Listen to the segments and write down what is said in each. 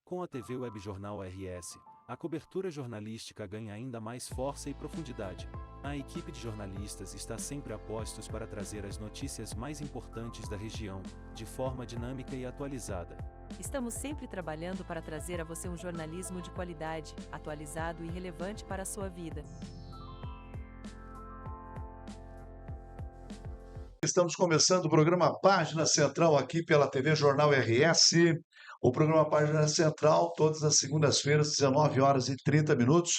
Com a TV Web Jornal RS, a cobertura jornalística ganha ainda mais força e profundidade. A equipe de jornalistas está sempre a postos para trazer as notícias mais importantes da região, de forma dinâmica e atualizada. Estamos sempre trabalhando para trazer a você um jornalismo de qualidade, atualizado e relevante para a sua vida. Estamos começando o programa Página Central aqui pela TV Jornal RS. O programa Página Central, todas as segundas-feiras, 19 horas e 30 minutos,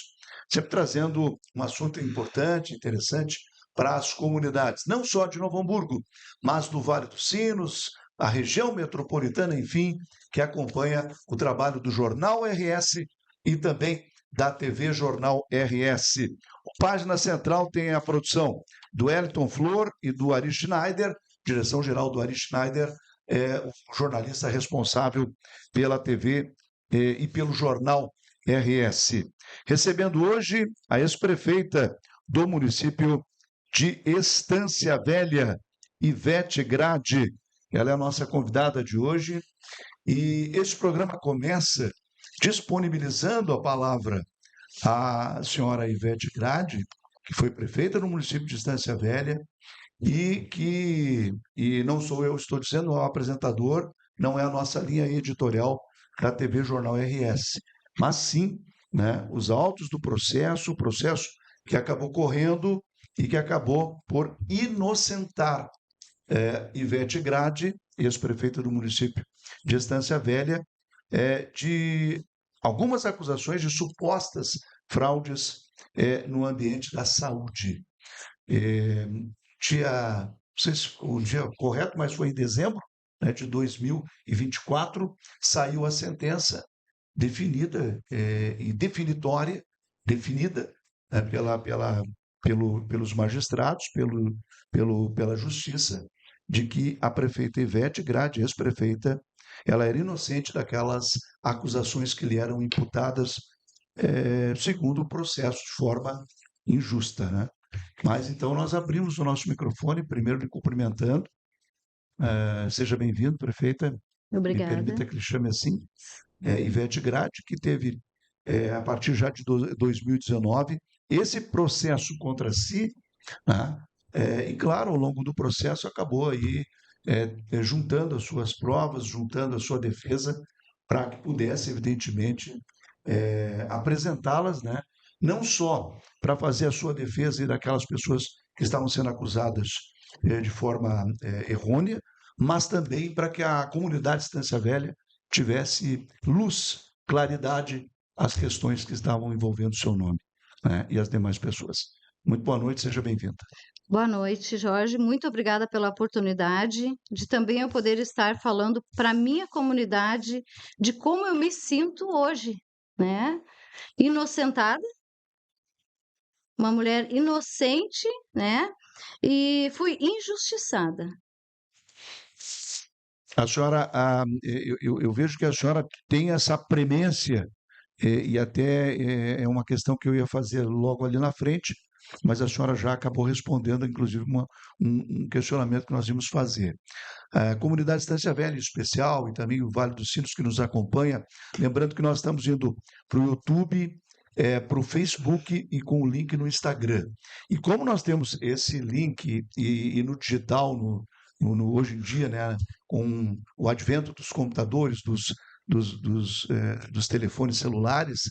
sempre trazendo um assunto importante, interessante para as comunidades, não só de Novo Hamburgo, mas do Vale dos Sinos, a região metropolitana, enfim, que acompanha o trabalho do Jornal RS e também da TV Jornal RS. O Página Central tem a produção do Wellington Flor e do Ari Schneider, direção-geral do Ari Schneider, o jornalista responsável pela TV e pelo Jornal RS. Recebendo hoje a ex-prefeita do município de Estância Velha, Ivete Grade. Ela é a nossa convidada de hoje. E este programa começa disponibilizando a palavra à senhora Ivete Grade, que foi prefeita no município de Estância Velha, e não sou eu, estou dizendo, é o apresentador, não é a nossa linha editorial da TV Jornal RS, mas sim, né, os autos do processo, o processo que acabou correndo e que acabou por inocentar Ivete Grade, ex-prefeita do município de Estância Velha, de algumas acusações de supostas fraudes no ambiente da saúde. Não sei se o dia correto, mas foi em dezembro, né, de 2024, saiu a sentença definida e definitória, definida, né, pelos magistrados, pela justiça, de que a prefeita Ivete Grade, ex-prefeita, ela era inocente daquelas acusações que lhe eram imputadas segundo o processo, de forma injusta, né? Mas então nós abrimos o nosso microfone, primeiro lhe cumprimentando. Seja bem-vindo, prefeita. Obrigada. Me permita que lhe chame assim. Ivete Grade, que teve, a partir já de 2019, esse processo contra si, né? E claro, ao longo do processo acabou aí juntando as suas provas, juntando a sua defesa, para que pudesse, evidentemente, apresentá-las, né? Não só para fazer a sua defesa e daquelas pessoas que estavam sendo acusadas de forma errônea, mas também para que a comunidade de Estância Velha tivesse luz, claridade às questões que estavam envolvendo o seu nome, né, e as demais pessoas. Muito boa noite, seja bem-vinda. Boa noite, Jorge. Muito obrigada pela oportunidade de também eu poder estar falando para a minha comunidade de como eu me sinto hoje, né? Inocentada, uma mulher inocente, né? E fui injustiçada. A senhora, eu vejo que a senhora tem essa premência, e até é uma questão que eu ia fazer logo ali na frente, mas a senhora já acabou respondendo, inclusive, um questionamento que nós íamos fazer. A comunidade Estância Velha em especial, e também o Vale dos Sinos que nos acompanha, lembrando que nós estamos indo para o YouTube, para o Facebook e com o link no Instagram. E como nós temos esse link e no digital, hoje em dia, né, com o advento dos computadores, dos telefones celulares,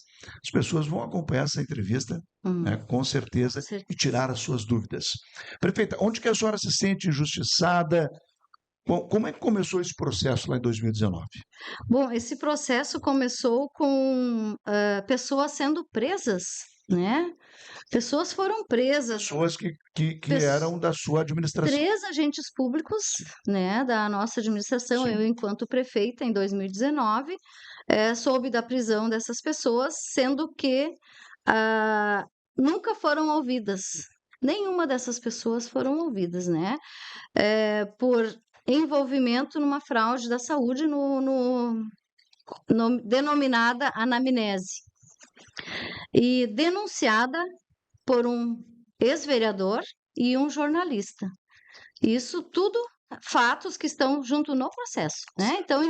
as pessoas vão acompanhar essa entrevista, né, com certeza, e tirar as suas dúvidas. Prefeita, onde que a senhora se sente injustiçada? Como é que começou esse processo lá em 2019? Bom, esse processo começou com pessoas sendo presas, né? Pessoas foram presas. Pessoas que eram da sua administração. 3 agentes públicos, né, da nossa administração. Sim. Eu, enquanto prefeita, em 2019, soube da prisão dessas pessoas, sendo que nunca foram ouvidas. Nenhuma dessas pessoas foram ouvidas, né? Por envolvimento numa fraude da saúde denominada anamnese. E denunciada por um ex-vereador e um jornalista. Isso tudo fatos que estão junto no processo, né? Então,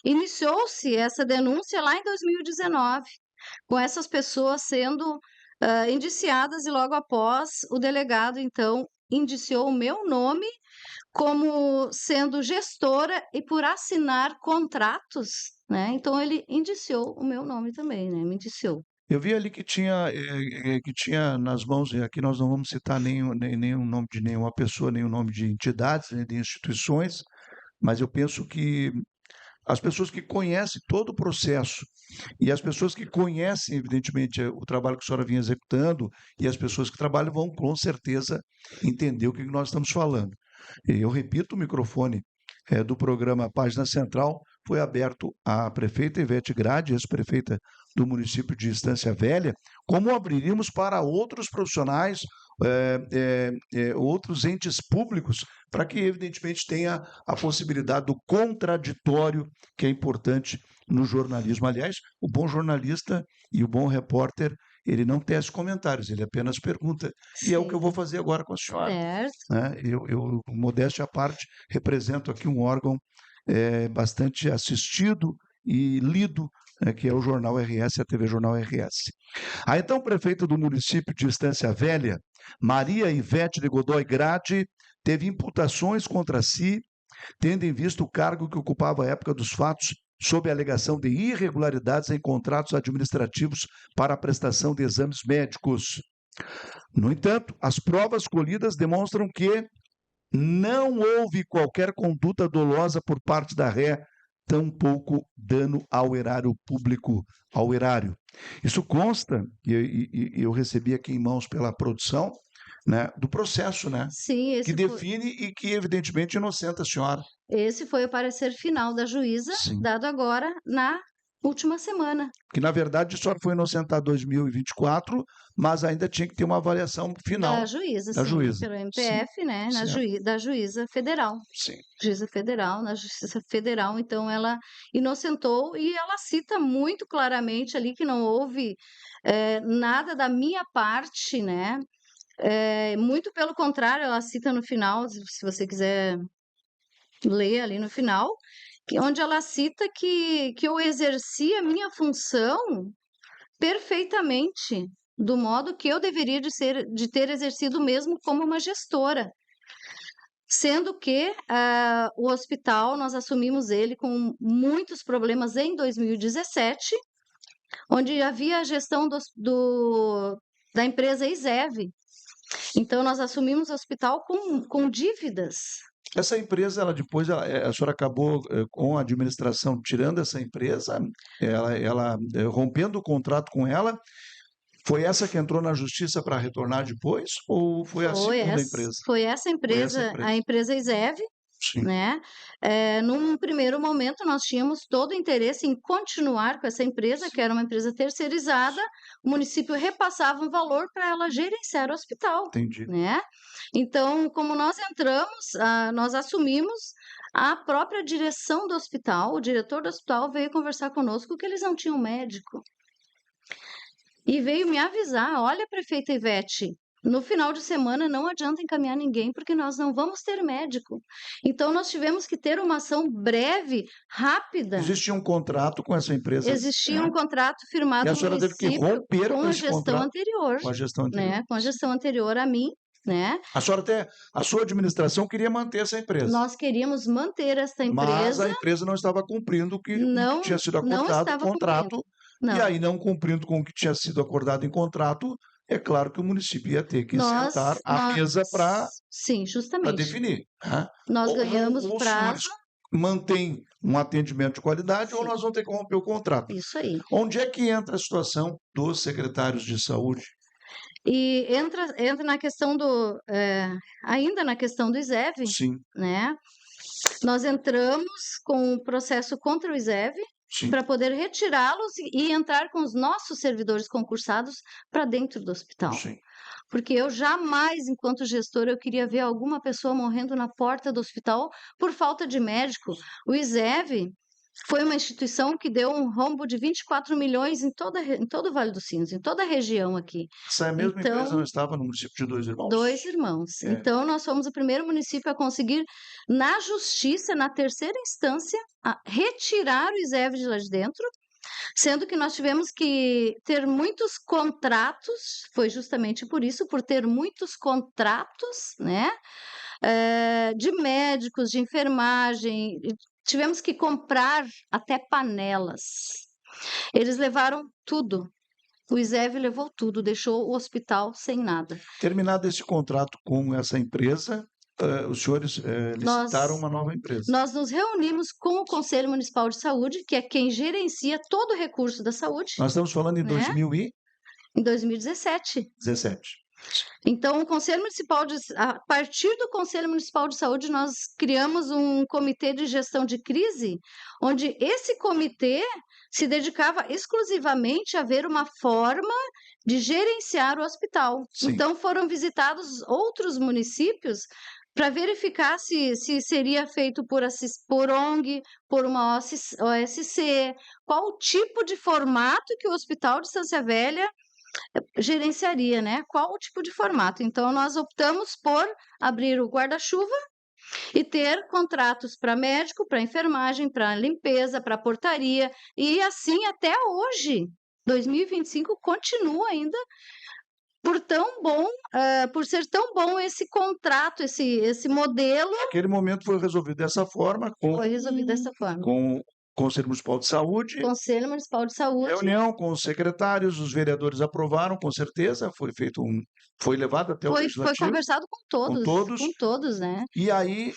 iniciou-se essa denúncia lá em 2019, com essas pessoas sendo indiciadas, e logo após o delegado, então, indiciou o meu nome como sendo gestora e por assinar contratos, né? Então, ele indiciou o meu nome também, né? Me indiciou. Eu vi ali que tinha nas mãos, e aqui nós não vamos citar nenhum nome de nenhuma pessoa, nenhum nome de entidades, nem de instituições, mas eu penso que as pessoas que conhecem todo o processo e as pessoas que conhecem, evidentemente, o trabalho que a senhora vinha executando e as pessoas que trabalham vão, com certeza, entender o que nós estamos falando. E eu repito, o microfone do programa Página Central foi aberto à prefeita Ivete Grade, ex-prefeita do município de Estância Velha, como abriríamos para outros profissionais, outros entes públicos, para que, evidentemente, tenha a possibilidade do contraditório, que é importante no jornalismo. Aliás, o bom jornalista e o bom repórter, ele não tece comentários, ele apenas pergunta. E é o que eu vou fazer agora com a senhora. Certo. Né? Eu, modéstia à parte, represento aqui um órgão bastante assistido e lido, que é o Jornal RS, a TV Jornal RS. A então prefeita do município de Estância Velha, Maria Ivete de Godoy Grade, teve imputações contra si, tendo em vista o cargo que ocupava à época dos fatos, sob a alegação de irregularidades em contratos administrativos para a prestação de exames médicos. No entanto, as provas colhidas demonstram que não houve qualquer conduta dolosa por parte da ré, tampouco dano ao erário público, ao erário. Isso consta, e eu recebi aqui em mãos pela produção, né, do processo, né, Sim, que define e que, evidentemente, inocenta a senhora. esse foi o parecer final da juíza, Sim. dado agora na última semana. Que, na verdade, a senhora foi inocentada em 2024, mas ainda tinha que ter uma avaliação final Da juíza, da sim, juíza. pelo MPF, né, Certo. da juíza federal. Sim. Juíza federal, na Justiça Federal, então ela inocentou e ela cita muito claramente ali que não houve nada da minha parte, né? Muito pelo contrário, ela cita no final, se você quiser ler ali no final, onde ela cita que eu exerci a minha função perfeitamente, do modo que eu deveria de ter exercido mesmo como uma gestora. Sendo que o hospital, nós assumimos ele com muitos problemas em 2017, onde havia a gestão da empresa ISEV. Então, nós assumimos o hospital com dívidas. Essa empresa, ela depois, a senhora acabou com a administração tirando essa empresa, ela rompendo o contrato com ela. Foi essa que entrou na justiça para retornar depois? Ou foi a segunda empresa? Foi essa empresa, a empresa ISEV, Sim. né? Num primeiro momento, nós tínhamos todo o interesse em continuar com essa empresa, que era uma empresa terceirizada, o município repassava um valor para ela gerenciar o hospital. Entendi. Né? Então, como nós entramos, nós assumimos, a própria direção do hospital, o diretor do hospital veio conversar conosco que eles não tinham médico. E veio me avisar, olha, prefeita Ivete, no final de semana não adianta encaminhar ninguém, porque nós não vamos ter médico. Então, nós tivemos que ter uma ação breve, rápida. Existia um contrato com essa empresa? Existia um contrato firmado e a senhora teve que romper com a esse gestão contrato? anterior. Com a gestão anterior. Né? Com a gestão anterior a mim. Né? A sua administração queria manter essa empresa. Nós queríamos manter essa empresa. Mas a empresa não estava cumprindo o que tinha sido acordado em contrato. E aí, não cumprindo com o que tinha sido acordado em contrato, é claro que o município ia ter que sentar à mesa para definir. Né? Nós ganhamos o prazo. Mantém um atendimento de qualidade, ou nós vamos ter que romper o contrato. Isso aí. Onde é que entra a situação dos secretários de saúde? E entra na questão ainda na questão do ISEV. Sim. Né? Nós entramos com o processo contra o ISEV para poder retirá-los e entrar com os nossos servidores concursados para dentro do hospital. Sim. Porque eu jamais, enquanto gestora, eu queria ver alguma pessoa morrendo na porta do hospital por falta de médico. O ISEV, foi uma instituição que deu um rombo de 24 milhões em todo o Vale dos Sinos, em toda a região aqui. Essa é a mesma Então, empresa não estava no município de Dois Irmãos? 2 irmãos. É. Então, nós fomos o primeiro município a conseguir, na justiça, na terceira instância, retirar o ISEV de lá de dentro, sendo que nós tivemos que ter muitos contratos, foi justamente por isso, por ter muitos contratos, né, de médicos, de enfermagem, tivemos que comprar até panelas. Eles levaram tudo. O ISEV levou tudo, deixou o hospital sem nada. Terminado esse contrato com essa empresa, os senhores licitaram uma nova empresa. Nós nos reunimos com o Conselho Municipal de Saúde, que é quem gerencia todo o recurso da saúde. Nós estamos falando em 2017. Em 2017. Então, a partir do Conselho Municipal de Saúde, nós criamos um comitê de gestão de crise, onde esse comitê se dedicava exclusivamente a ver uma forma de gerenciar o hospital. Sim. Então, foram visitados outros municípios para verificar se seria feito por ONG, por uma OSC, qual o tipo de formato que o Hospital de Estância Velha gerenciaria, né? Qual o tipo de formato. Então, nós optamos por abrir o guarda-chuva e ter contratos para médico, para enfermagem, para limpeza, para portaria, e assim até hoje, 2025, continua ainda por ser tão bom esse contrato, esse modelo. Naquele momento foi resolvido dessa forma, com o Conselho Municipal de Saúde. Conselho Municipal de Saúde. Reunião com os secretários, os vereadores aprovaram, com certeza, foi levado até o Legislativo. Foi conversado com todos, né? E aí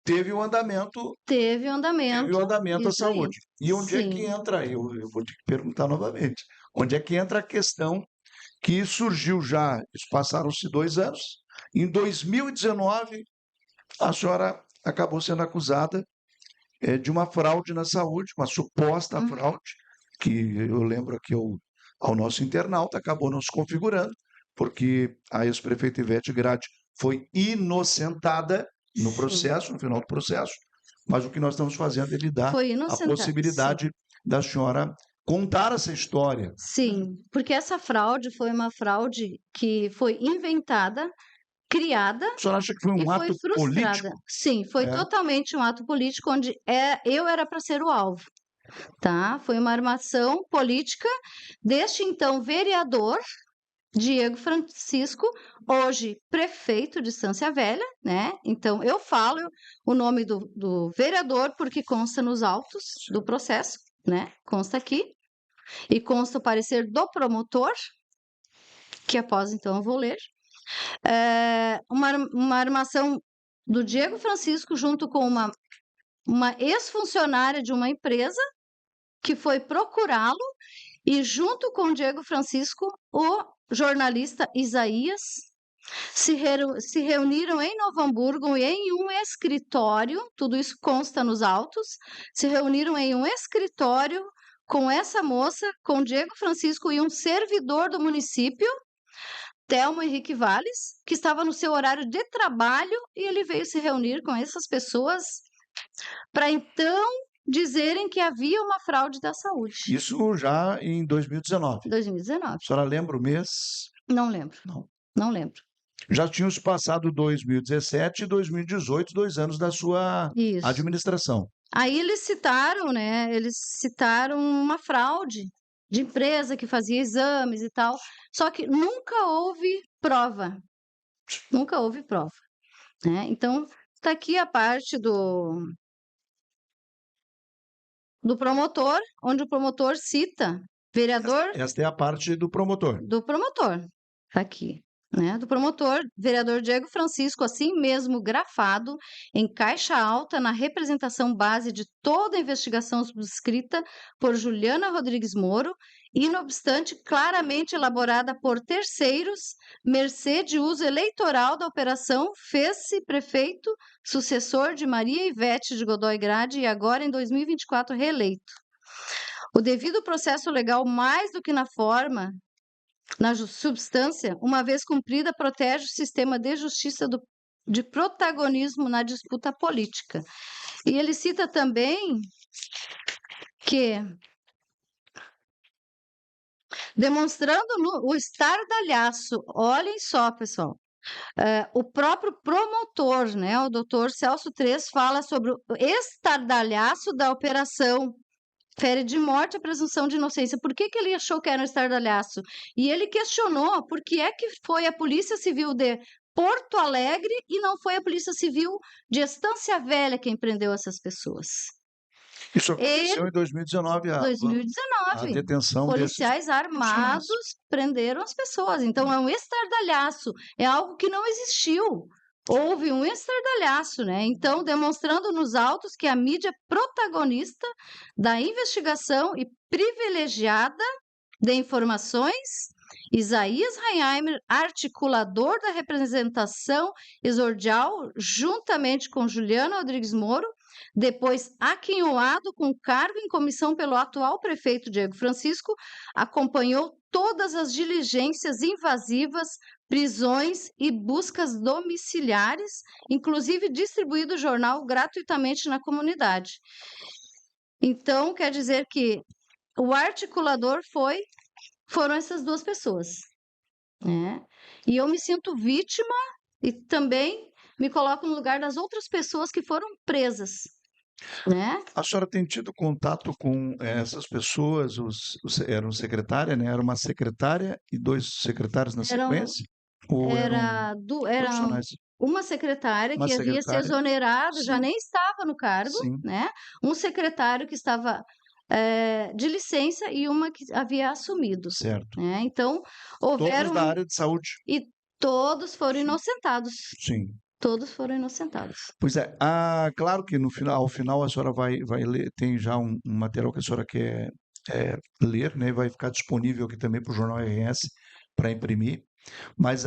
teve o andamento. Teve o andamento a saúde. Aí. E onde é que entra? Eu vou te perguntar novamente. Onde é que entra a questão que surgiu já? Passaram-se 2 anos. Em 2019, a senhora acabou sendo acusada de uma fraude na saúde, uma suposta fraude, que eu lembro aqui ao nosso internauta, acabou não se configurando, porque a ex-prefeita Ivete Grade foi inocentada no processo, no final do processo, mas o que nós estamos fazendo é lhe dar a possibilidade da senhora contar essa história. Sim, porque essa fraude foi uma fraude que foi inventada, criada. A senhora acha que foi um ato político? Sim, foi totalmente um ato político, onde eu era para ser o alvo. Tá? Foi uma armação política deste então vereador Diego Francisco, hoje prefeito de Estância Velha, né? Então eu falo o nome do vereador porque consta nos autos do processo, né? Consta aqui, e consta o parecer do promotor, que após então eu vou ler. Uma armação do Diego Francisco junto com uma ex-funcionária de uma empresa que foi procurá-lo, e junto com o Diego Francisco, o jornalista Isaías se reuniram em Novo Hamburgo em um escritório, tudo isso consta nos autos, se reuniram em um escritório com essa moça, com o Diego Francisco e um servidor do município, Telmo Henrique Valles, que estava no seu horário de trabalho, e ele veio se reunir com essas pessoas para então dizerem que havia uma fraude da saúde. Isso já em 2019. 2019. A senhora lembra o mês? Não lembro. Não lembro. Já tinham se passado 2017 e 2018, 2 anos da sua administração. Aí eles citaram, né? Eles citaram uma fraude de empresa que fazia exames e tal, só que nunca houve prova. Nunca houve prova, né? Então, está aqui a parte do promotor, onde o promotor cita vereador... Esta é a parte do promotor. Do promotor, está aqui, né? Do promotor, vereador Diego Francisco, assim mesmo grafado, em caixa alta, na representação base de toda a investigação subscrita por Juliana Rodrigues Moro, e, não obstante, claramente elaborada por terceiros, mercê de uso eleitoral da operação, fez-se prefeito, sucessor de Maria Ivete de Godoy Grade e agora, em 2024, reeleito. O devido processo legal, mais do que na forma, na substância, uma vez cumprida, protege o sistema de justiça de protagonismo na disputa política. E ele cita também que, demonstrando o estardalhaço, olhem só, pessoal, o próprio promotor, né, o doutor Celso Tres, fala sobre o estardalhaço da operação, fere de morte a presunção de inocência. Por que ele achou que era um estardalhaço? E ele questionou por que é que foi a Polícia Civil de Porto Alegre e não foi a Polícia Civil de Estância Velha quem prendeu essas pessoas. Isso aconteceu em 2019, a 2019. detenção Policiais armados prenderam as pessoas. Então, é um estardalhaço. É algo que não existiu. Houve um estardalhaço, né? Então, demonstrando nos autos que a mídia protagonista da investigação e privilegiada de informações, Isaías Reinheimer, articulador da representação exordial, juntamente com Juliana Rodrigues Moro, depois aquinhoado com cargo em comissão pelo atual prefeito Diego Francisco, acompanhou todas as diligências invasivas, prisões e buscas domiciliares, inclusive distribuído o jornal gratuitamente na comunidade. Então, quer dizer que o articulador foram essas duas pessoas, né? E eu me sinto vítima e também me coloco no lugar das outras pessoas que foram presas, né? A senhora tem tido contato com essas pessoas? Eram secretária, né? Era uma secretária e 2 secretários na sequência? Ou eram profissionais? Uma secretária Uma que havia se secretária, exonerado, já sim. nem estava no cargo, Sim. né? Um secretário que estava de licença e uma que havia assumido, Certo. né? Então, Todos houveram... da área de saúde. E todos foram inocentados. Sim. Todos foram inocentados. Pois é. Claro que ao final a senhora vai ler, tem já um material que a senhora quer ler, né? Vai ficar disponível aqui também para o Jornal RS para imprimir. Mas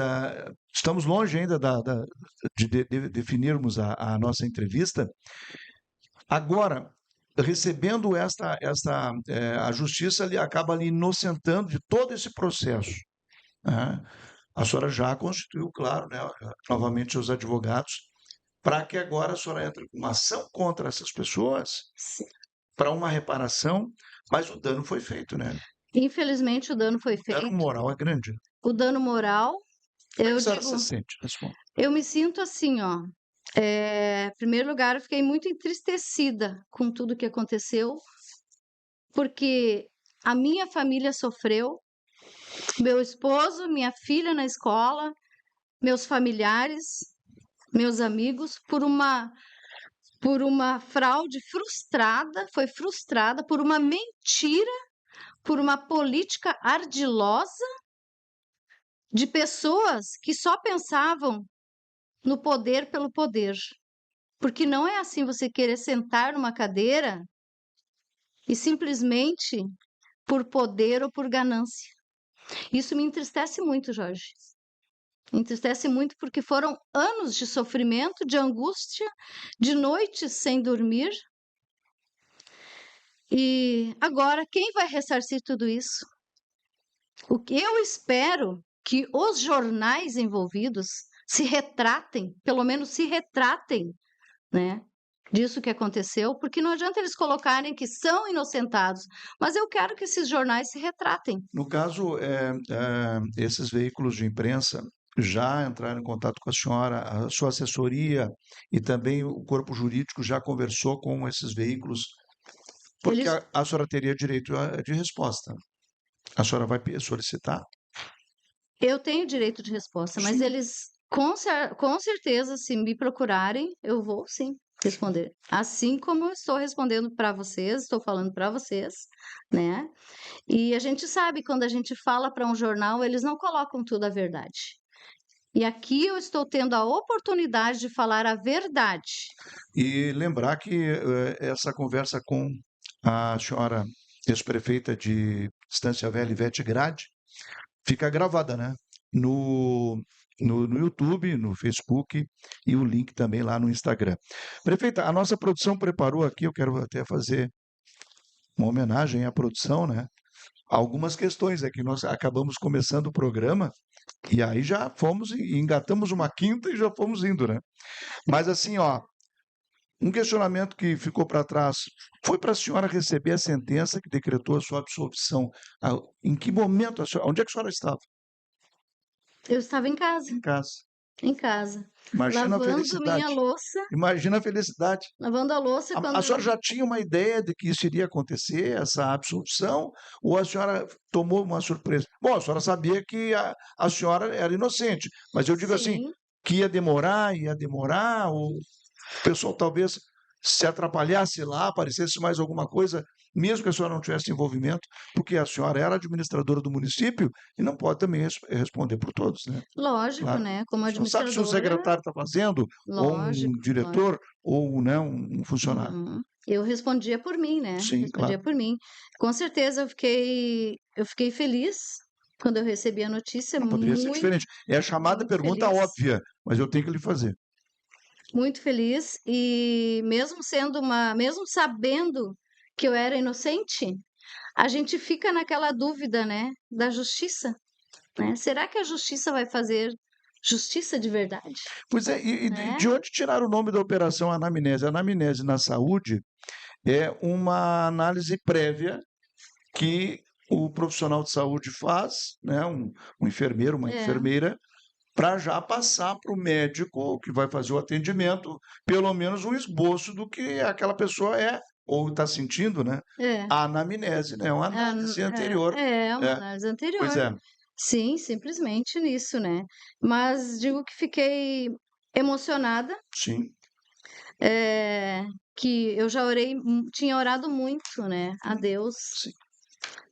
estamos longe ainda de definirmos a nossa entrevista. Agora, recebendo a justiça acaba ali inocentando de todo esse processo, né? A senhora já constituiu, claro, né, novamente os advogados, para que agora a senhora entre com uma ação contra essas pessoas, para uma reparação, mas o dano foi feito, né? Infelizmente, o dano foi O feito. dano moral é grande. O dano moral, Como é que eu a senhora digo, se sente? Responda. eu me sinto assim, ó. Em primeiro lugar, eu fiquei muito entristecida com tudo que aconteceu, porque a minha família sofreu, meu esposo, minha filha na escola, meus familiares, meus amigos, por uma fraude frustrada, foi frustrada por uma mentira, por uma política ardilosa de pessoas que só pensavam no poder pelo poder. Porque não é assim você querer sentar numa cadeira e simplesmente por poder ou por ganância. Isso me entristece muito, Jorge. Me entristece muito porque foram anos de sofrimento, de angústia, de noites sem dormir. E agora, quem vai ressarcir tudo isso? O que eu espero que os jornais envolvidos se retratem, pelo menos se retratem, né, disso que aconteceu, porque não adianta eles colocarem que são inocentados, mas eu quero que esses jornais se retratem. No caso, esses veículos de imprensa já entraram em contato com a senhora, a sua assessoria e também o corpo jurídico já conversou com esses veículos, porque a senhora teria direito de resposta. A senhora vai solicitar? Eu tenho direito de resposta, mas eles, com certeza, se me procurarem, eu vou sim responder. Assim como eu estou respondendo para vocês, estou falando para vocês, né? E a gente sabe, quando a gente fala para um jornal, eles não colocam tudo a verdade. E aqui eu estou tendo a oportunidade de falar a verdade. E lembrar que essa conversa com a senhora ex-prefeita de Estância Velha, Ivete Grade, fica gravada, né? No YouTube, no Facebook e o link também lá no Instagram. Prefeita, a nossa produção preparou aqui, eu quero até fazer uma homenagem à produção, né? Algumas questões, é que nós acabamos começando o programa e aí já fomos e engatamos uma quinta e já fomos indo, né? Mas assim, ó, Um questionamento que ficou para trás. Foi para a senhora receber a sentença que decretou a sua absolvição? Em que momento onde é que a senhora estava? Eu estava em casa. Em casa. Em casa. Imagina a Lavando minha felicidade. louça. Imagina a felicidade. Lavando a louça A senhora já tinha uma ideia de que isso iria acontecer, essa absolvição, ou a senhora tomou uma surpresa? Bom, a senhora sabia que a senhora era inocente, mas eu digo assim, que ia demorar, ou o pessoal talvez se atrapalhasse lá, aparecesse mais alguma coisa, mesmo que a senhora não tivesse envolvimento, porque a senhora era administradora do município e não pode também responder por todos, né? Lógico, Claro. né? Como Não sabe se o administradora. secretário está fazendo, ou um diretor, ou né, um funcionário. Eu respondia por mim, né? Sim, respondia claro. por mim. Com certeza eu fiquei feliz quando eu recebi a notícia. Não poderia ser diferente. É a chamada muito pergunta feliz. óbvia, mas eu tenho que lhe fazer. Muito feliz e mesmo sabendo que eu era inocente, a gente fica naquela dúvida, né, da justiça, né? Será que a justiça vai fazer justiça de verdade? Pois é, e Né? de onde tirar o nome da operação anamnese? A anamnese na saúde é uma análise prévia que o profissional de saúde faz, né, um enfermeiro, uma enfermeira, para já passar para o médico que vai fazer o atendimento, pelo menos um esboço do que aquela pessoa é ou está sentindo, né? A anamnese, né? Uma análise anterior. Uma análise anterior. Pois é. Sim, simplesmente nisso, né? Mas digo que fiquei emocionada. Sim. Que eu já tinha orado muito, né, a Deus, Sim.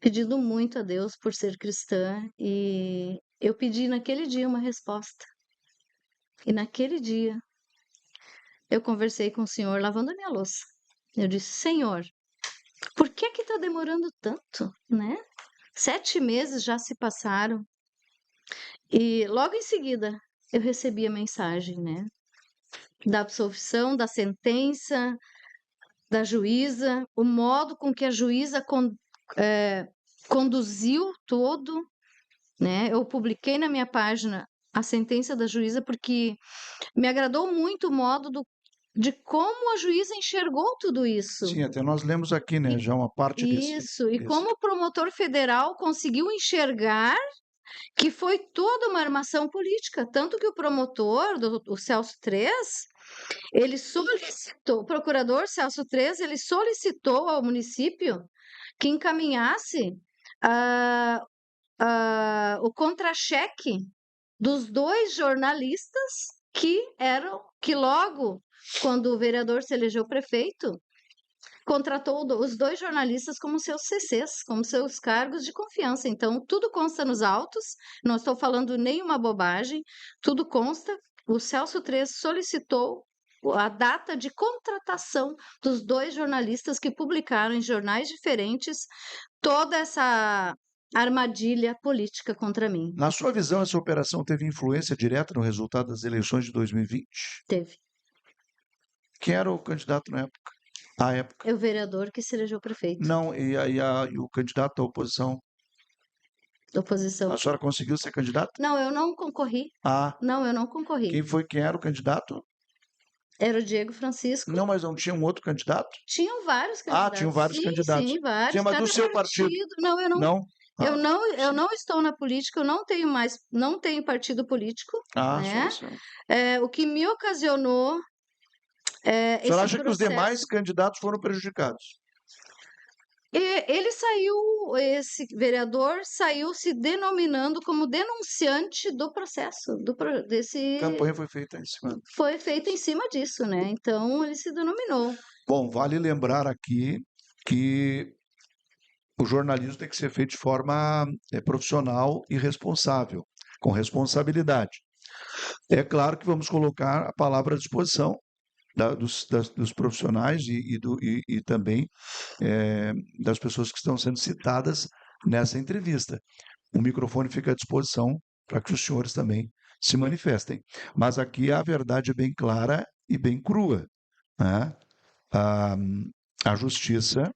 pedindo muito a Deus por ser cristã, e eu pedi naquele dia uma resposta. E naquele dia eu conversei com o Senhor lavando a minha louça. Eu disse: Senhor, por que está demorando tanto, né? 7 meses já se passaram. E logo em seguida eu recebi a mensagem, né, da absolvição, da sentença, da juíza, o modo com que a juíza conduziu todo, né? Eu publiquei na minha página a sentença da juíza porque me agradou muito o modo de como a juíza enxergou tudo isso. Sim, até nós lemos aqui, né, já uma parte disso. Isso, e como o promotor federal conseguiu enxergar que foi toda uma armação política, tanto que o promotor, o Celso 3, ele solicitou, o procurador Celso 3, ele solicitou ao município que encaminhasse o contra-cheque dos 2 jornalistas que logo, quando o vereador se elegeu prefeito, contratou os 2 jornalistas como seus CCs, como seus cargos de confiança. Então, tudo consta nos autos, não estou falando nenhuma bobagem, tudo consta. O Celso 3 solicitou a data de contratação dos 2 jornalistas que publicaram em jornais diferentes toda essa armadilha política contra mim. Na sua visão, essa operação teve influência direta no resultado das eleições de 2020? Teve. Quem era o candidato na época? À época? É o vereador que se elegeu prefeito. Não, e o candidato da oposição? Oposição. A senhora conseguiu ser candidata? Não, eu não concorri. Não, eu não concorri. Quem era o candidato? Era o Diego Francisco. Não, mas não tinha um outro candidato? Tinham vários candidatos. Tinham vários candidatos. Sim, vários. Sim, mas do seu partido? Não, eu não. Não? Eu não estou na política, eu não tenho partido político. Né? O que me ocasionou a senhora acha que os demais candidatos foram prejudicados? Esse vereador saiu se denominando como denunciante do processo, A campanha foi feita em cima. Foi feita em cima disso, né? Então ele se denominou. Bom, vale lembrar aqui que o jornalismo tem que ser feito de forma profissional e responsável, com responsabilidade. É claro que vamos colocar a palavra à disposição dos profissionais e também das pessoas que estão sendo citadas nessa entrevista. O microfone fica à disposição para que os senhores também se manifestem. Mas aqui a verdade é bem clara e bem crua, né? A justiça,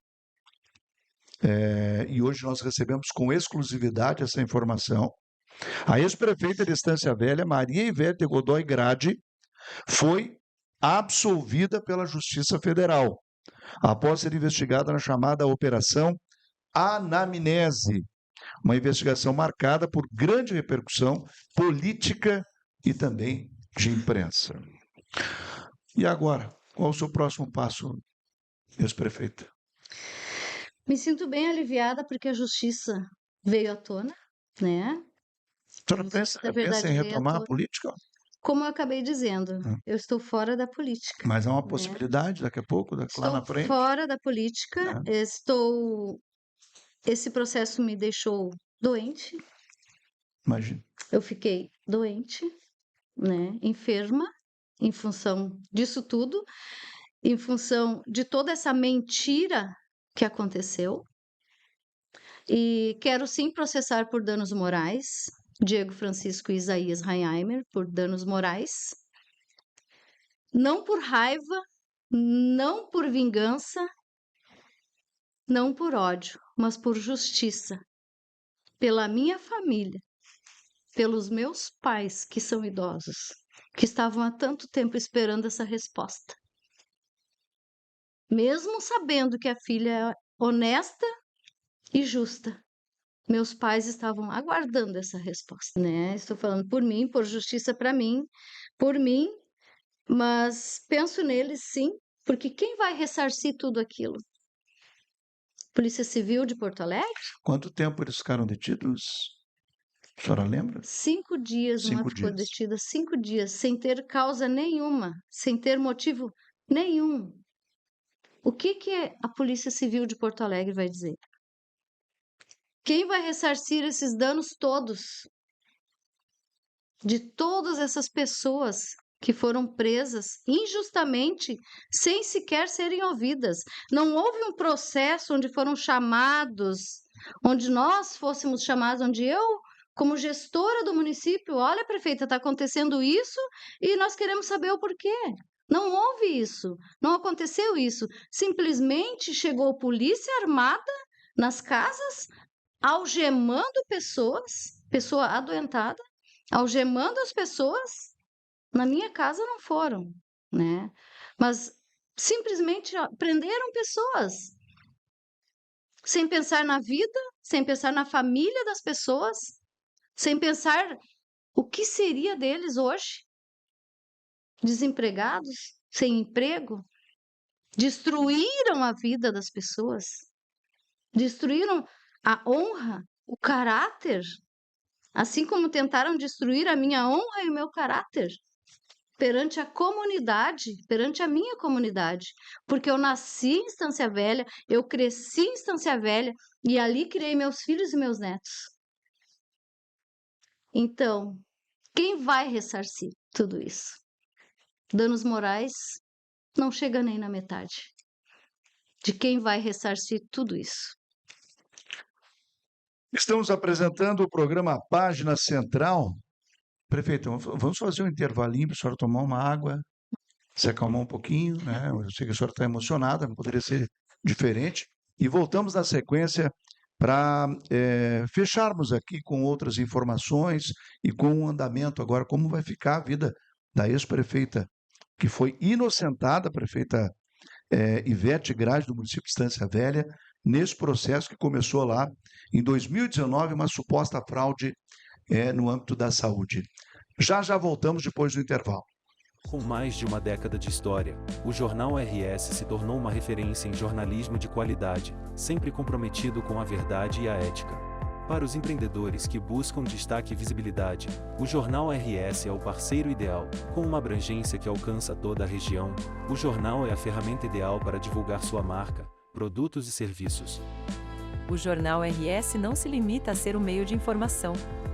e hoje nós recebemos com exclusividade essa informação, a ex-prefeita de Estância Velha, Maria Ivete Godoy Grade, foi absolvida pela Justiça Federal, após ser investigada na chamada Operação Anamnese, uma investigação marcada por grande repercussão política e também de imprensa. E agora, qual o seu próximo passo, ex-prefeita? Me sinto bem aliviada porque a justiça veio à tona, né? A senhora pensa em retomar a política? Como eu acabei dizendo, Ah. eu estou fora da política. Mas é uma possibilidade daqui a pouco, lá na frente? Estou fora da política, esse processo me deixou doente. Imagina. Eu fiquei doente, né? Enferma, em função disso tudo, em função de toda essa mentira que aconteceu. E quero sim processar por danos morais Diego Francisco e Isaías Reinheimer por danos morais, não por raiva, não por vingança, não por ódio, mas por justiça, pela minha família, pelos meus pais que são idosos, que estavam há tanto tempo esperando essa resposta. Mesmo sabendo que a filha é honesta e justa, meus pais estavam aguardando essa resposta, né? Estou falando por mim, por justiça para mim, por mim, mas penso neles sim, porque quem vai ressarcir tudo aquilo? Polícia Civil de Porto Alegre? Quanto tempo eles ficaram detidos? A senhora lembra? 5 dias, uma ficou detida, 5 dias, sem ter causa nenhuma, sem ter motivo nenhum. O que a Polícia Civil de Porto Alegre vai dizer? Quem vai ressarcir esses danos todos? De todas essas pessoas que foram presas injustamente, sem sequer serem ouvidas. Não houve um processo onde foram chamados, onde nós fôssemos chamados, onde eu, como gestora do município, olha, prefeita, está acontecendo isso e nós queremos saber o porquê. Não houve isso, não aconteceu isso. Simplesmente chegou polícia armada nas casas, algemando pessoa adoentada, algemando as pessoas. Na minha casa não foram, né? Mas simplesmente prenderam pessoas, sem pensar na vida, sem pensar na família das pessoas, sem pensar o que seria deles hoje. Desempregados, sem emprego, destruíram a vida das pessoas, destruíram a honra, o caráter, assim como tentaram destruir a minha honra e o meu caráter perante a comunidade, perante a minha comunidade, porque eu nasci em Estância Velha, eu cresci em Estância Velha e ali criei meus filhos e meus netos. Então, quem vai ressarcir tudo isso? Danos morais não chega nem na metade de quem vai ressarcir tudo isso. Estamos apresentando o programa Página Central. Prefeito, vamos fazer um intervalinho para a senhora tomar uma água, se acalmar um pouquinho, né? Eu sei que a senhora está emocionada, não poderia ser diferente. E voltamos na sequência para fecharmos aqui com outras informações e com o andamento agora, como vai ficar a vida da ex-prefeita, que foi inocentada, a prefeita Ivete Grade, do município de Estância Velha, nesse processo que começou lá em 2019, uma suposta fraude no âmbito da saúde. Já voltamos depois do intervalo. Com mais de uma década de história, o Jornal RS se tornou uma referência em jornalismo de qualidade, sempre comprometido com a verdade e a ética. Para os empreendedores que buscam destaque e visibilidade, o Jornal RS é o parceiro ideal. Com uma abrangência que alcança toda a região, o jornal é a ferramenta ideal para divulgar sua marca, produtos e serviços. O Jornal RS não se limita a ser um meio de informação.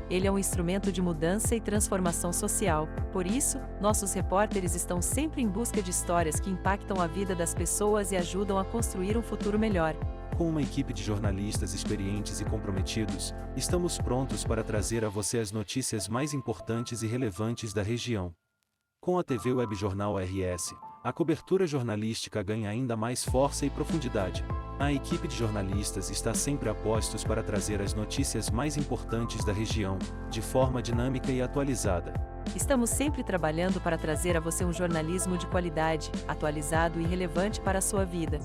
Ele é um instrumento de mudança e transformação social. Por isso, nossos repórteres estão sempre em busca de histórias que impactam a vida das pessoas e ajudam a construir um futuro melhor. Com uma equipe de jornalistas experientes e comprometidos, estamos prontos para trazer a você as notícias mais importantes e relevantes da região. Com a TV Web Jornal RS, a cobertura jornalística ganha ainda mais força e profundidade. A equipe de jornalistas está sempre a postos para trazer as notícias mais importantes da região, de forma dinâmica e atualizada. Estamos sempre trabalhando para trazer a você um jornalismo de qualidade, atualizado e relevante para a sua vida.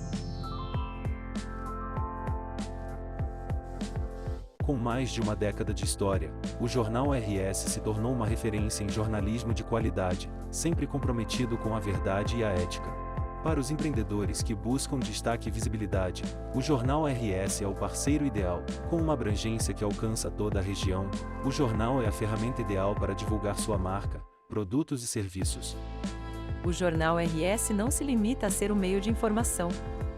Com mais de uma década de história, o Jornal RS se tornou uma referência em jornalismo de qualidade, sempre comprometido com a verdade e a ética. Para os empreendedores que buscam destaque e visibilidade, o Jornal RS é o parceiro ideal. Com uma abrangência que alcança toda a região, o jornal é a ferramenta ideal para divulgar sua marca, produtos e serviços. O Jornal RS não se limita a ser um meio de informação.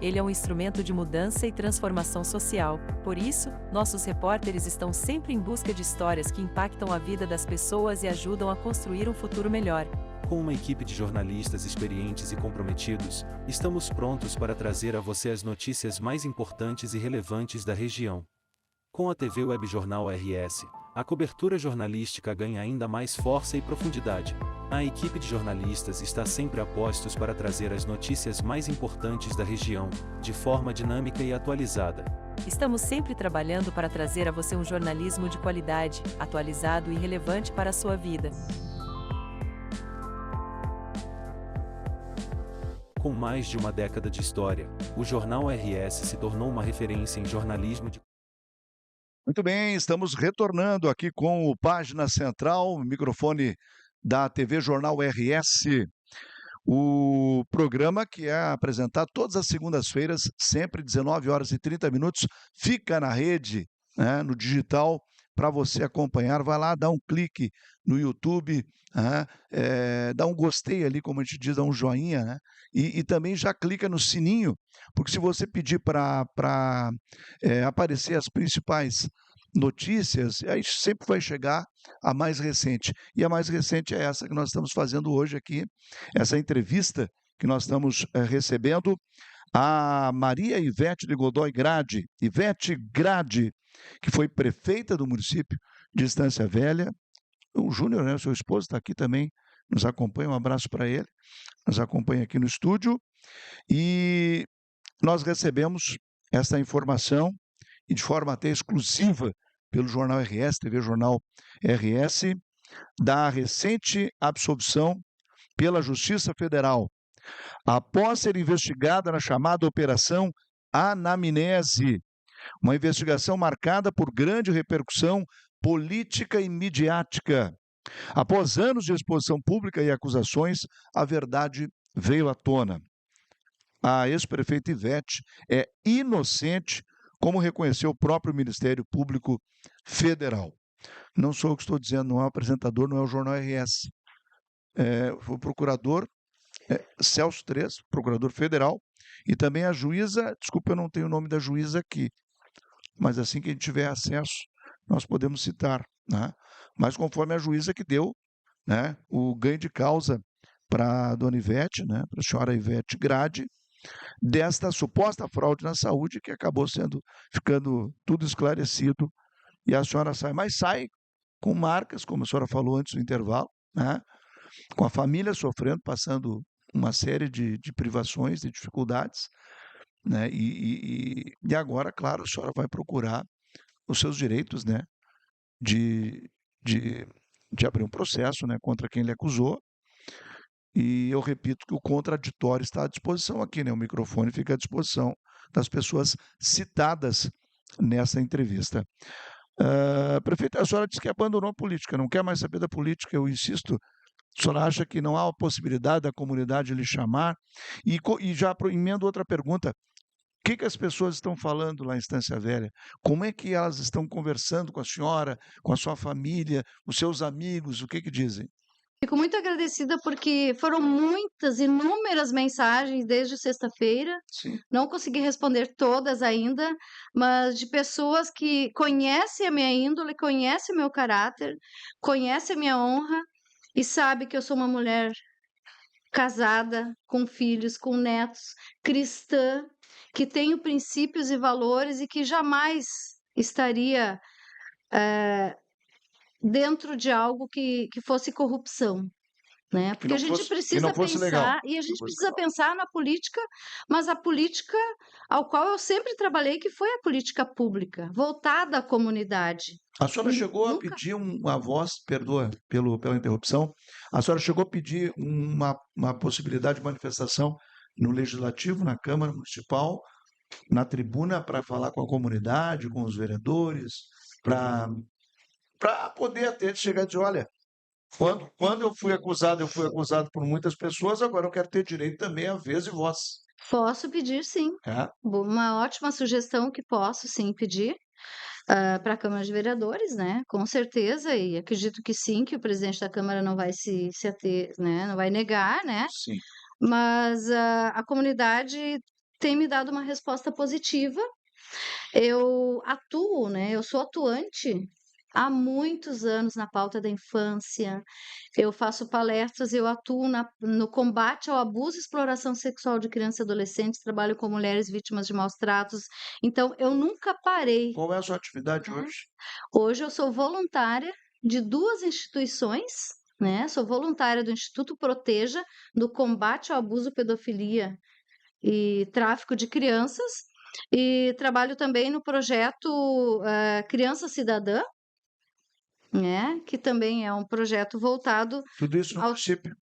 Ele é um instrumento de mudança e transformação social. Por isso, nossos repórteres estão sempre em busca de histórias que impactam a vida das pessoas e ajudam a construir um futuro melhor. Com uma equipe de jornalistas experientes e comprometidos, estamos prontos para trazer a você as notícias mais importantes e relevantes da região. Com a TV Web Jornal RS, a cobertura jornalística ganha ainda mais força e profundidade. A equipe de jornalistas está sempre a postos para trazer as notícias mais importantes da região, de forma dinâmica e atualizada. Estamos sempre trabalhando para trazer a você um jornalismo de qualidade, atualizado e relevante para a sua vida. Com mais de uma década de história, o Jornal RS se tornou uma referência em jornalismo de... Muito bem, estamos retornando aqui com o Página Central, o microfone da TV Jornal RS. O programa que é apresentado todas as segundas-feiras, sempre 19 horas e 30 minutos, fica na rede, né, no digital, para você acompanhar. Vai lá, dá um clique no YouTube, dá um gostei ali, como a gente diz, dá um joinha, né? E também já clica no sininho, porque se você pedir para aparecer as principais notícias, aí sempre vai chegar a mais recente. E a mais recente é essa que nós estamos fazendo hoje aqui, essa entrevista que nós estamos recebendo a Maria Ivete de Godoy Grade, Ivete Grade, que foi prefeita do município de Estância Velha. O Júnior, né, seu esposo, está aqui também, nos acompanha, um abraço para ele, nos acompanha aqui no estúdio. E nós recebemos essa informação, e de forma até exclusiva, pelo Jornal RS, TV Jornal RS, da recente absolvição pela Justiça Federal, após ser investigada na chamada Operação Anamnese, uma investigação marcada por grande repercussão política e midiática. Após anos de exposição pública e acusações, a verdade veio à tona. A ex-prefeita Ivete é inocente, como reconheceu o próprio Ministério Público Federal. Não sou eu que estou dizendo, não é o apresentador, não é o Jornal RS. Foi o procurador Celso Tres, procurador federal, e também a juíza, desculpa, eu não tenho o nome da juíza aqui, mas assim que a gente tiver acesso, nós podemos citar, né? Mas conforme a juíza que deu, né, o ganho de causa para a dona Ivete, né, para a senhora Ivete Grade, desta suposta fraude na saúde, que acabou ficando tudo esclarecido, e a senhora sai, mas sai com marcas, como a senhora falou antes do intervalo, né, com a família sofrendo, passando uma série de privações, de dificuldades, né, e agora, claro, a senhora vai procurar os seus direitos, né, de abrir um processo, né, contra quem lhe acusou. E eu repito que o contraditório está à disposição aqui, né? O microfone fica à disposição das pessoas citadas nessa entrevista. Prefeita, a senhora disse que abandonou a política, não quer mais saber da política, eu insisto. A senhora acha que não há a possibilidade da comunidade lhe chamar? E já emendo outra pergunta. O que as pessoas estão falando lá em Estância Velha? Como é que elas estão conversando com a senhora, com a sua família, os seus amigos? O que dizem? Fico muito agradecida porque foram muitas, inúmeras mensagens desde sexta-feira. Sim. Não consegui responder todas ainda, mas de pessoas que conhecem a minha índole, conhecem o meu caráter, conhecem a minha honra e sabem que eu sou uma mulher casada, com filhos, com netos, cristã, que tenho princípios e valores e que jamais estaria dentro de algo que fosse corrupção. né? Porque a gente e precisa não fosse legal. pensar, e a Não gente fosse precisa legal. pensar na política, mas a política ao qual eu sempre trabalhei, que foi a política pública, voltada à comunidade. A senhora chegou a Nunca. pedir uma voz, perdoa pela interrupção, a senhora chegou a pedir uma possibilidade de manifestação no Legislativo, na Câmara Municipal, na tribuna, para falar com a comunidade, com os vereadores, para poder até chegar e dizer, olha, quando eu fui acusado por muitas pessoas, agora eu quero ter direito também a vez e voz. Posso pedir, sim. É? Uma ótima sugestão que posso, sim, pedir para a Câmara de Vereadores, né? Com certeza, e acredito que sim, que o presidente da Câmara não vai se ater, né? Não vai negar, né? Sim. Mas a comunidade tem me dado uma resposta positiva. Eu atuo, né? Eu sou atuante há muitos anos na pauta da infância. Eu faço palestras, eu atuo no combate ao abuso e exploração sexual de crianças e adolescentes, trabalho com mulheres vítimas de maus tratos. Então, eu nunca parei, Qual é a sua atividade né? hoje? Hoje eu sou voluntária de 2 instituições, né? Sou voluntária do Instituto Proteja, do combate ao abuso, pedofilia e tráfico de crianças, e trabalho também no projeto Criança Cidadã, né? Que também é um projeto voltado Tudo isso no ao, município.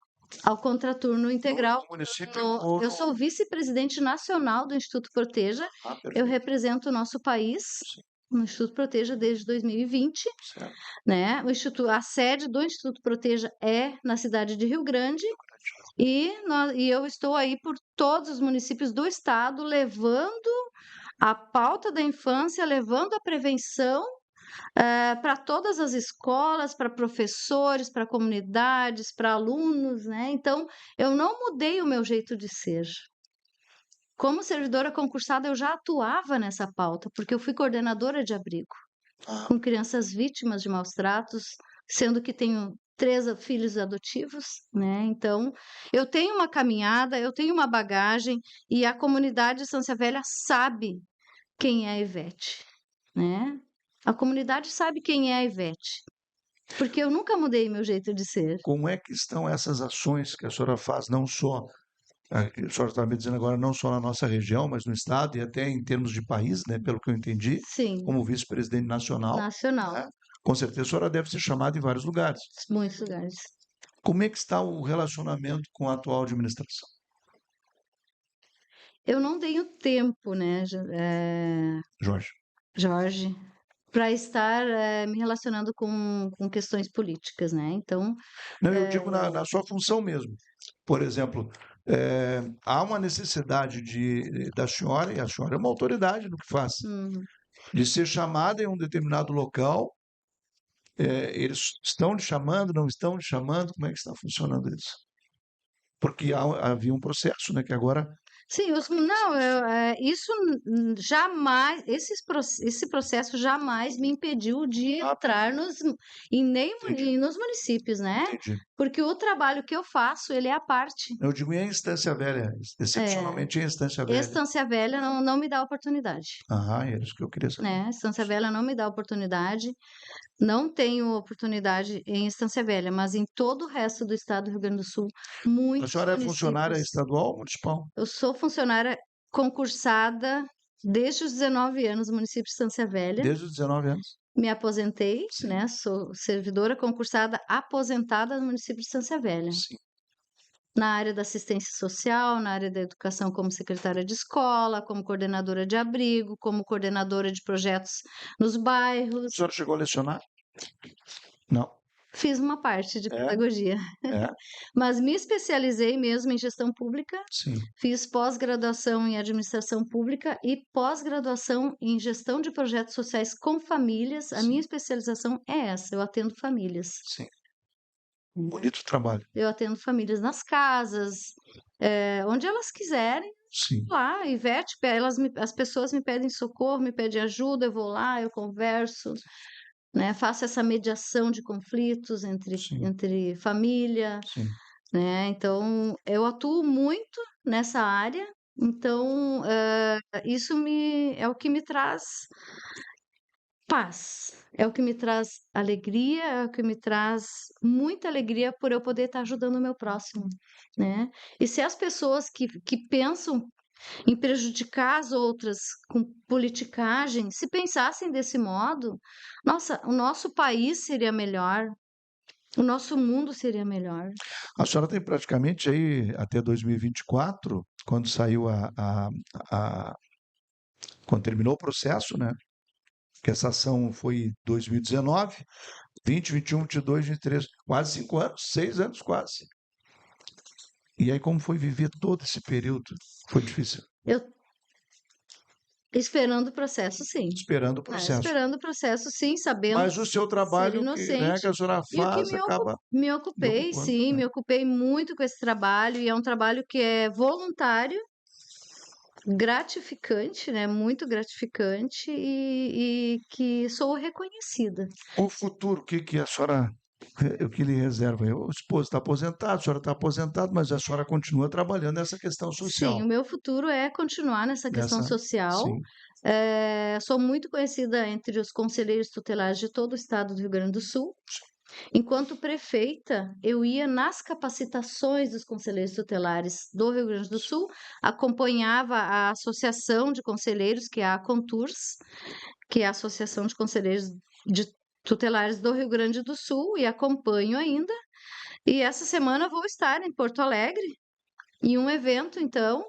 ao contraturno integral. No município ou Eu sou vice-presidente nacional do Instituto Proteja, Ah, eu perfeito. represento o nosso país Sim, no Instituto Proteja desde 2020, certo. né? A sede do Instituto Proteja é na cidade de Rio Grande, e eu estou aí por todos os municípios do estado, levando a pauta da infância, levando a prevenção para todas as escolas, para professores, para comunidades, para alunos, né? Então, eu não mudei o meu jeito de ser. Como servidora concursada, eu já atuava nessa pauta, porque eu fui coordenadora de abrigo Ah, com crianças vítimas de maus tratos, sendo que tenho 3 filhos adotivos, né? Então, eu tenho uma caminhada, eu tenho uma bagagem, e a comunidade de Estância Velha sabe quem é a Ivete, né? A comunidade sabe quem é a Ivete, porque eu nunca mudei meu jeito de ser. como é que estão essas ações que a senhora faz, não só, a senhora está me dizendo agora, não só na nossa região, mas no estado e até em termos de país, né, pelo que eu entendi, Sim, como vice-presidente nacional, nacional, né? Com certeza a senhora deve ser chamada em vários lugares. muitos lugares. Como é que está o relacionamento com a atual administração? Eu não tenho tempo, né, Jorge? Jorge, para estar me relacionando com questões políticas, né? Então, Não, eu digo na sua função mesmo. Por exemplo, há uma necessidade da senhora, e a senhora é uma autoridade no que faz, hum, de ser chamada em um determinado local. Eles estão lhe chamando, não estão lhe chamando? Como é que está funcionando isso? Porque havia um processo, né, que agora sim, não, isso jamais, esse processo jamais me impediu de Ah, entrar entendi, nos municípios, né? entendi. Porque o trabalho que eu faço, ele é à parte. Eu digo em Instância Velha, É, excepcionalmente em Instância Velha. Estância Velha não me dá oportunidade, Ah, era isso que eu queria saber. né? Estância Velha não me dá oportunidade. Não tenho oportunidade em Estância Velha, mas em todo o resto do estado do Rio Grande do Sul, A muitos senhora é funcionária municípios. estadual ou municipal? Eu sou funcionária concursada desde os 19 anos no município de Estância Velha. Desde os 19 anos? Me aposentei, Sim, né? Sou servidora concursada aposentada no município de Estância Velha. sim. Na área da assistência social, na área da educação, como secretária de escola, como coordenadora de abrigo, como coordenadora de projetos nos A bairros. senhora chegou a lecionar? Não. Fiz uma parte de É? pedagogia, É? mas me especializei mesmo em gestão pública. Sim. Fiz pós-graduação em administração pública e pós-graduação em gestão de projetos sociais com famílias. A minha especialização é essa, eu atendo famílias. Sim. Bonito trabalho. Eu atendo famílias nas casas, onde elas quiserem. Sim. Lá, Ivete, as pessoas me pedem socorro, me pedem ajuda, eu vou lá, eu converso, né? Faço essa mediação de conflitos Sim. entre família, Sim. né? Então, eu atuo muito nessa área. Então, isso é o que me traz paz. É o que me traz alegria, é o que me traz muita alegria por eu poder estar ajudando o meu próximo, né? E se as pessoas que pensam em prejudicar as outras com politicagem, se pensassem desse modo, nossa, o nosso país seria melhor, o nosso mundo seria melhor. A senhora tem praticamente aí até 2024, quando saiu a- quando terminou o processo, né? Que essa ação foi em 2019, 20, 21, 22, 23, quase 5 anos, 6 anos quase. E aí como foi viver todo esse período? Foi difícil, Eu esperando o processo, sim. esperando o Né, processo. esperando o processo, sim, sabendo Mas o seu ser trabalho que, né, inocente. que a senhora E o que faz acaba me lhe ocupei, ocupando, sim, né? me ocupei muito com esse trabalho, e é um trabalho que é voluntário, gratificante, né? Muito gratificante, e que sou reconhecida. O futuro, o que a senhora, o que lhe reserva? O esposo está aposentado, a senhora está aposentada, mas a senhora continua trabalhando nessa questão Sim, social. o meu futuro é continuar nessa questão Nessa, social. sim, Sou muito conhecida entre os conselheiros tutelares de todo o estado do Rio Grande do Sul. Enquanto prefeita, eu ia nas capacitações dos conselheiros tutelares do Rio Grande do Sul, acompanhava a Associação de Conselheiros, que é a Conturs, que é a Associação de Conselheiros de Tutelares do Rio Grande do Sul, e acompanho ainda. E essa semana vou estar em Porto Alegre, em um evento, então,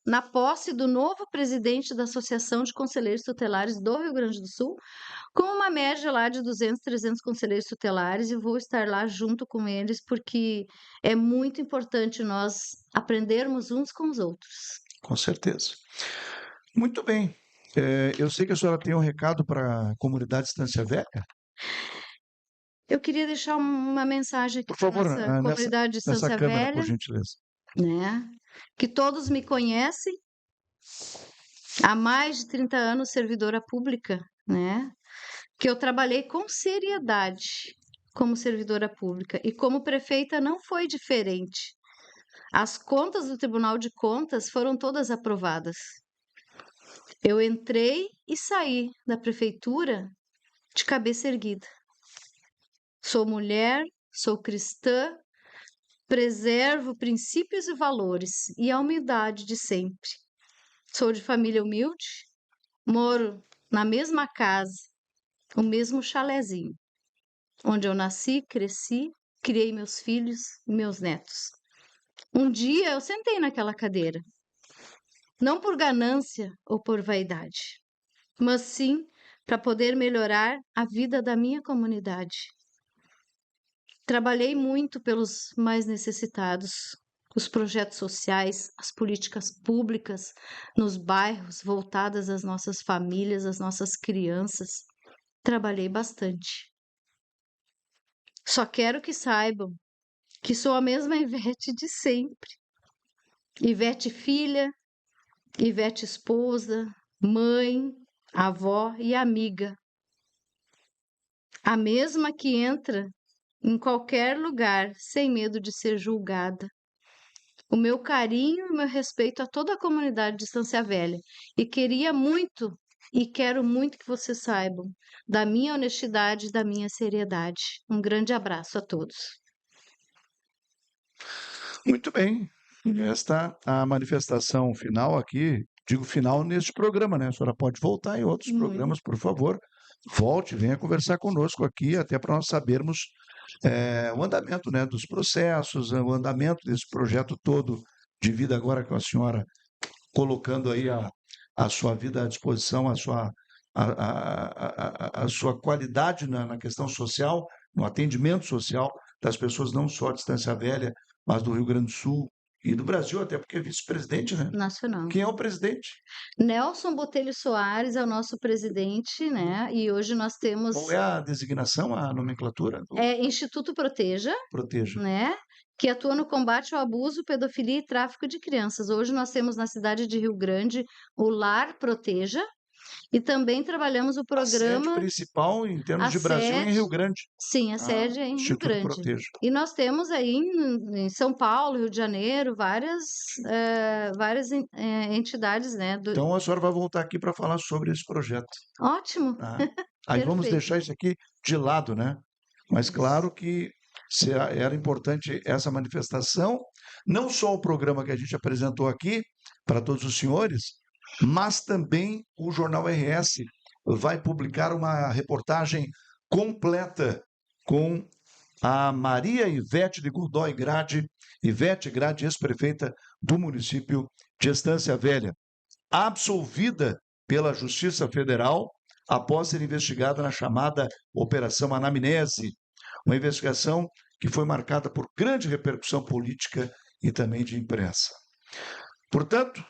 na posse do novo presidente da Associação de Conselheiros Tutelares do Rio Grande do Sul, com uma média lá de 200, 300 conselheiros tutelares, e vou estar lá junto com eles, porque é muito importante nós aprendermos uns com os outros. com certeza. Muito bem. Eu sei que a senhora tem um recado para a comunidade Estância Velha. Eu queria deixar uma mensagem aqui Por para favor, nossa comunidade de nessa Estância câmera, por Velha, gentileza. né? Que todos me conhecem, há mais de 30 anos servidora pública, né? Que eu trabalhei com seriedade como servidora pública, e como prefeita não foi diferente. As contas do Tribunal de Contas foram todas aprovadas. Eu entrei e saí da prefeitura de cabeça erguida. Sou mulher, sou cristã, preservo princípios e valores e a humildade de sempre. Sou de família humilde, moro na mesma casa, o mesmo chalezinho, onde eu nasci, cresci, criei meus filhos e meus netos. Um dia eu sentei naquela cadeira, não por ganância ou por vaidade, mas sim para poder melhorar a vida da minha comunidade. Trabalhei muito pelos mais necessitados, os projetos sociais, as políticas públicas nos bairros voltadas às nossas famílias, às nossas crianças. Trabalhei bastante. Só quero que saibam que sou a mesma Ivete de sempre. Ivete filha, Ivete esposa, mãe, avó e amiga. A mesma que entra em qualquer lugar sem medo de ser julgada. O meu carinho e o meu respeito a toda a comunidade de Estância Velha. E queria muito e quero muito que vocês saibam da minha honestidade e da minha seriedade. Um grande abraço a todos. Muito bem. Esta a manifestação final aqui, digo final neste programa, né? A senhora pode voltar em outros programas, por favor. Volte, venha conversar conosco aqui, até para nós sabermos o andamento, né, dos processos, o andamento desse projeto todo de vida agora com a senhora colocando aí a sua vida à disposição, a sua qualidade na questão social, no atendimento social das pessoas, não só de Estância Velha, mas do Rio Grande do Sul e do Brasil, até porque é vice-presidente, né? Nacional. Quem é o presidente? Nelson Botelho Soares é o nosso presidente, né? E hoje nós temos Qual é a designação, a nomenclatura do Instituto Proteja, Proteja? né? Que atua no combate ao abuso, pedofilia e tráfico de crianças. Hoje nós temos na cidade de Rio Grande o Lar Proteja, E também trabalhamos o A sede programa. principal, em termos A de Brasil, é em sede, Rio Grande. sim, a sede é em Rio Instituto Grande. Proteja. E nós temos aí em São Paulo, Rio de Janeiro, várias entidades, né? Então a senhora vai voltar aqui para falar sobre esse projeto. Ótimo, Tá? Aí vamos perfeito. deixar isso aqui de lado, né? Mas claro que era importante essa manifestação, não só o programa que a gente apresentou aqui para todos os senhores, mas também o Jornal RS vai publicar uma reportagem completa com a Maria Ivete de Godoy Grade, Ivete Grade, ex-prefeita do município de Estância Velha, absolvida pela Justiça Federal após ser investigada na chamada Operação Anamnese, uma investigação que foi marcada por grande repercussão política e também de imprensa. Portanto,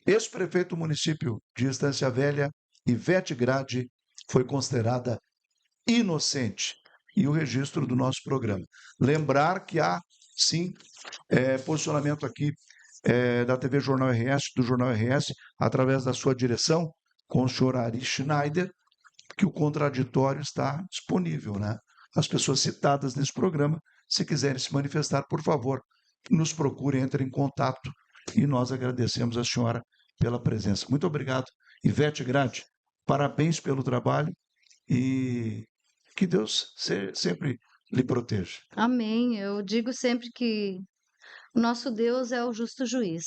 ex-prefeito do município de Estância Velha, Ivete Grade, foi considerada inocente. E o registro do nosso programa. Lembrar que há, sim, posicionamento aqui da TV Jornal RS, do Jornal RS, através da sua direção, com o senhor Ari Schneider, que o contraditório está disponível, né? As pessoas citadas nesse programa, se quiserem se manifestar, por favor, nos procurem, entrem em contato e nós agradecemos a senhora pela presença. Muito obrigado, Ivete Grade. Parabéns pelo trabalho e que Deus sempre lhe proteja. Amém. Eu digo sempre que o nosso Deus é o justo juiz.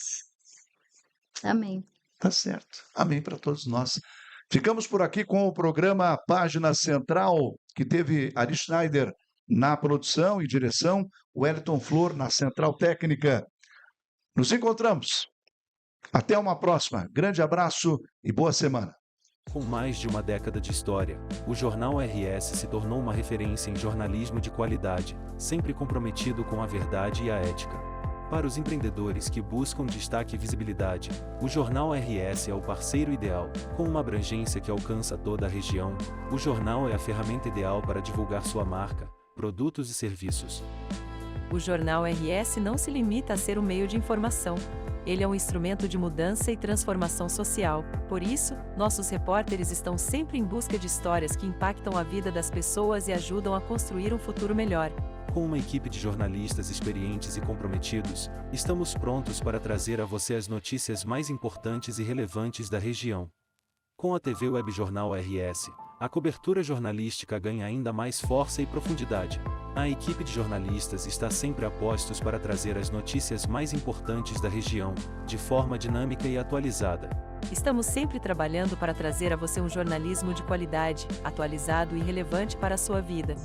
Amém. Tá certo. Amém para todos nós. Ficamos por aqui com o programa Página Central, que teve Ari Schneider na produção e direção, Wellington Flor na Central Técnica. Nos encontramos. Até uma próxima. Grande abraço e boa semana. Com mais de uma década de história, o Jornal RS se tornou uma referência em jornalismo de qualidade, sempre comprometido com a verdade e a ética. Para os empreendedores que buscam destaque e visibilidade, o Jornal RS é o parceiro ideal. Com uma abrangência que alcança toda a região, o jornal é a ferramenta ideal para divulgar sua marca, produtos e serviços. O Jornal RS não se limita a ser um meio de informação. Ele é um instrumento de mudança e transformação social. Por isso, nossos repórteres estão sempre em busca de histórias que impactam a vida das pessoas e ajudam a construir um futuro melhor. Com uma equipe de jornalistas experientes e comprometidos, estamos prontos para trazer a você as notícias mais importantes e relevantes da região. Com a TV Web Jornal RS, a cobertura jornalística ganha ainda mais força e profundidade. A equipe de jornalistas está sempre a postos para trazer as notícias mais importantes da região, de forma dinâmica e atualizada. Estamos sempre trabalhando para trazer a você um jornalismo de qualidade, atualizado e relevante para a sua vida.